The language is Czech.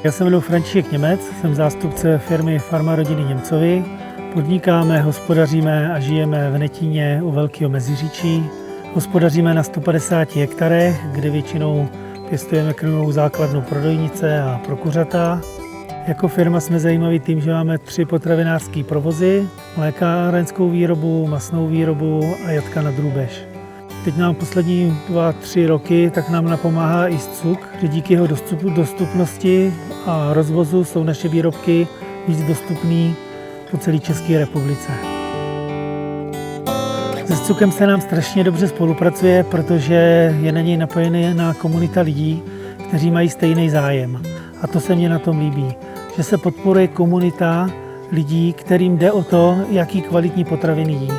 Já se jmenuji František Němec, jsem zástupce firmy Farma rodiny Němcovi. Podnikáme, hospodaříme a žijeme v Netíně u Velkého Meziříčí. Hospodaříme na 150 hektarech, kde většinou pěstujeme krmovou základnu pro dojnice a pro kuřata. Jako firma jsme zajímaví tím, že máme 3 potravinářské provozy, mlékárenskou výrobu, masnou výrobu a jatka na drůbež. Teď nám poslední 2-3 roky tak nám napomáhá i SCUK, že díky jeho dostupnosti a rozvozu jsou naše výrobky víc dostupné po celé České republice. Se SCUKem se nám strašně dobře spolupracuje, protože je na něj napojená komunita lidí, kteří mají stejný zájem. A to se mně na tom líbí, že se podporuje komunita lidí, kterým jde o to, jaký kvalitní potraviny jí.